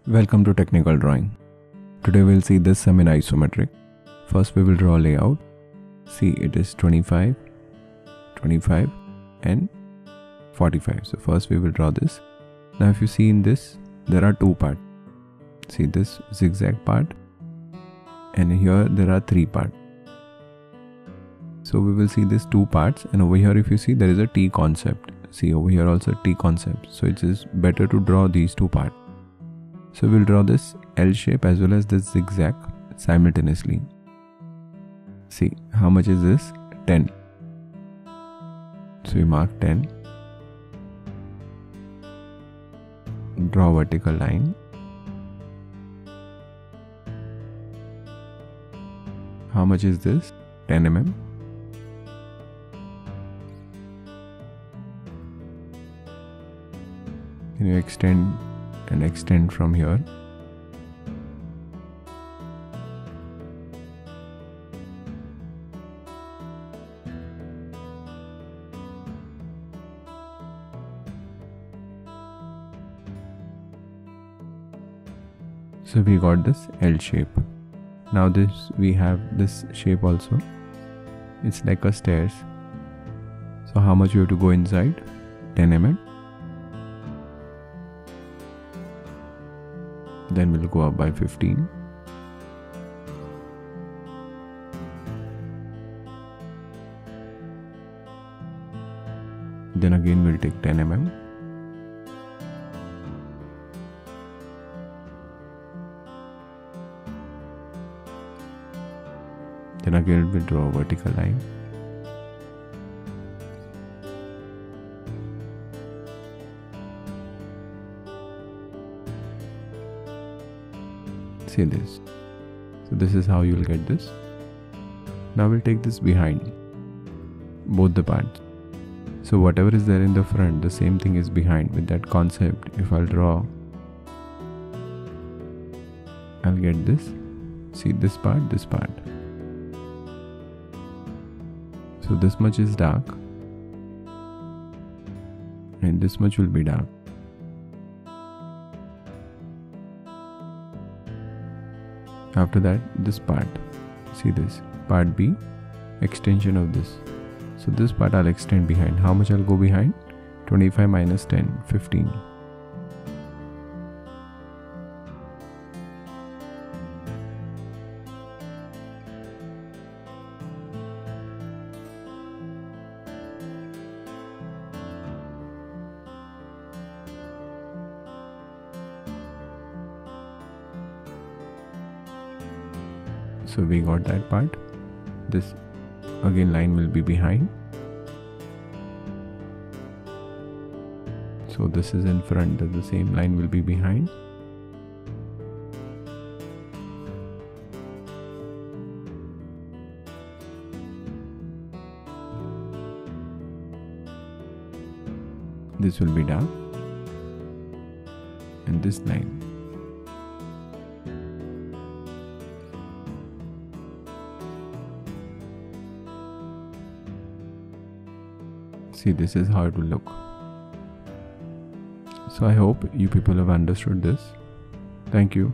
Welcome to Technical Drawing. Today we'll see this sum in isometric. First we will draw layout. See, it is 25, 25 and 45. So first we will draw this. Now if you see in this, there are two parts. See this zigzag part, and here there are three parts. So we will see these two parts, and over here if you see, there is a T concept. See, over here also T concept. So it is better to draw these two parts. So we'll draw this L shape as well as this zigzag simultaneously. See, how much is this? 10. So we mark 10. Draw a vertical line. How much is this? 10 mm. Can you extend and extend from here? So we got this L shape. Now this, we have this shape also. It's like a stairs. So how much you have to go inside? 10 mm. Then we'll go up by 15. Then again we'll take 10 mm. Then again we'll draw a vertical line. See this. So this is how you'll get this. Now we'll take this behind both the parts. So whatever is there in the front, the same thing is behind. With that concept, if I'll draw, I'll get this. See this part, this part. So this much is dark and this much will be dark. After that, this part, see this, part B, extension of this. So this part I'll extend behind. How much I'll go behind? 25 minus 10, 15. So we got that part. This again line will be behind. So this is in front, the same line will be behind. This will be dark. And this line. See, this is how it will look. So I hope you people have understood this. Thank you.